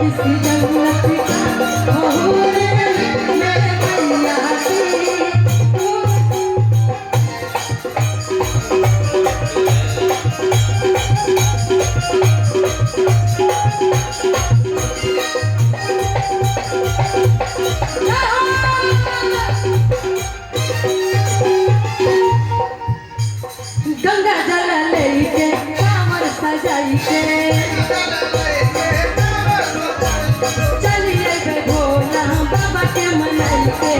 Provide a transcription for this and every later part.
किसी जन्नत का हो रे मेरे मैया गंगा जल लेके कांवर सजाई के चलिए बे भोला बाबा के मनाई के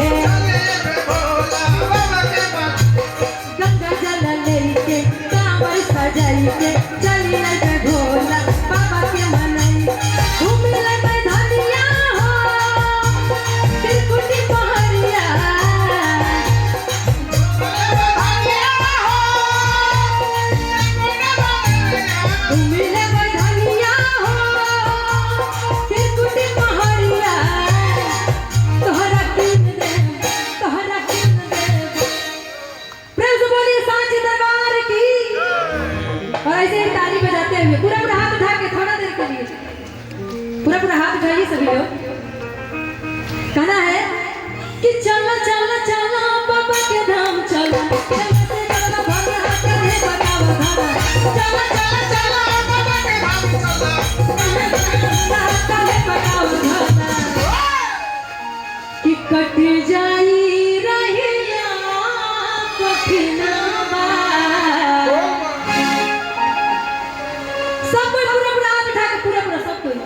गंगा जल लेके कांवर सजाई के चलिए बे भोला बाबा के मनाई घूम ले बे धनिया हो त्रिकुटी पहाड़िया मिले बधाइया हो त्रिकुटी पहाड़िया तोहरा किन दे प्रेम से बोलिए सांची दरबार की। और ऐसे ही ताली बजाते हुए पूरा पूरा हाथ उठा के थोड़ा देर के लिए पूरा हाथ उठाइए सभी लोग। कहना है कि चलो चलो चलो बाबा के धाम चलो चलो भगवान के बताओ धाम चलो चलो चलो बाबा के धाम चलो कि कट जाई रहिया कठिना सब कोई पूरा हाथ उठा के पूरा सब कोई।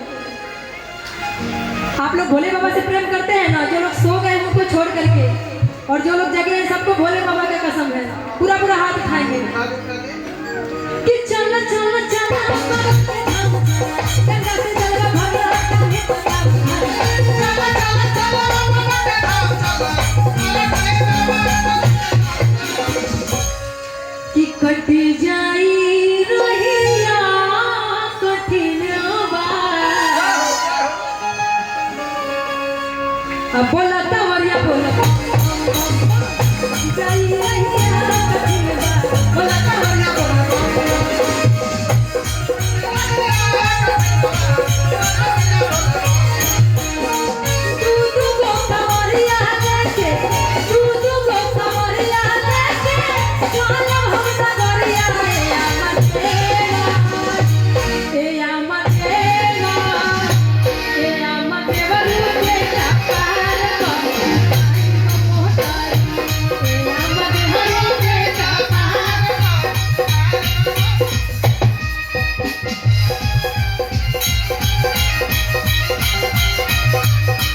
आप लोग भोले बाबा से प्रेम करते हैं ना, जो लोग सो गए उनको छोड़ करके और जो लोग जगे हैं सबको भोले बाबा का कसम है पूरा हाथ उठाएंगे कि चलो चलो चलो गंगा से जल भरा काहे पता चलो चलो कि कट जाई रहिया कठिनवा अब बोला तवरिया बोला जाई रहिया कठिनवा बोला तवरिया बोला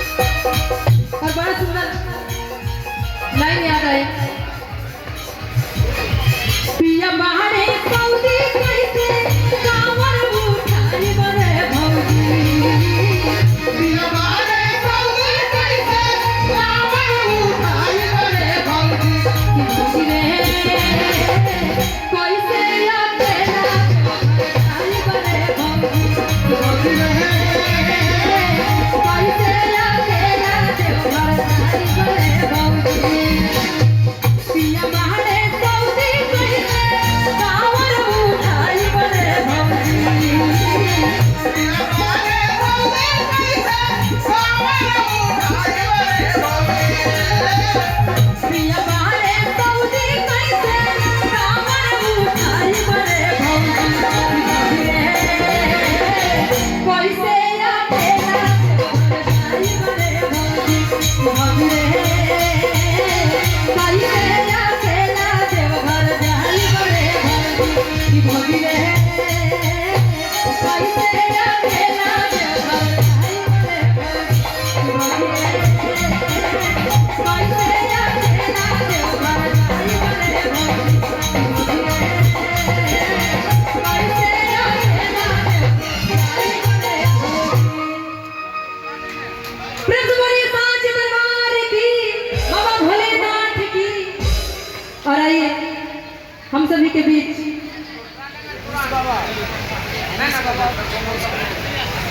और बड़ा सुंदर लाइन याद आए पिया बाहरे पौधी कहते कांवर उठाई बरे भौजी पिया बाहरे पौधी कहते कांवर उठाई बरे भौजी भौजी रे कोई से अकेला उठाई बरे भौजी भौजी रे कोई से अकेला उठाई बरे भौजी पिया बाहरे पौधी कहते कांवर उठाई बरे भौजी पिया बाहरे पौधी कहते कांवर उठाई बरे भौजी पिया बाहरे पौधी कहते कांवर उठाई बरे भौजी कोई से अकेला उठाई बरे भौजी भौजी रे कोई से अकेला देवघर जाई बरे भौजी भौजी रे कोई से अकेला देवघर जाई बरे भौजी भौजी रे कोई से अकेला देवघर जाई बरे भौजी भौजी रे कोई से अकेला देवघर जाई बरे भौजी। प्रेम से बोलिए सांची दरबार की, बाबा भोलेनाथ की। और आइए हम सभी के बीच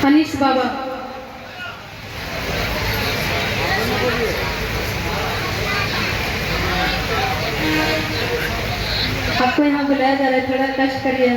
अनीश बाबा आपको यहाँ बुलाया जा रहा है, थोड़ा कष्ट करिए।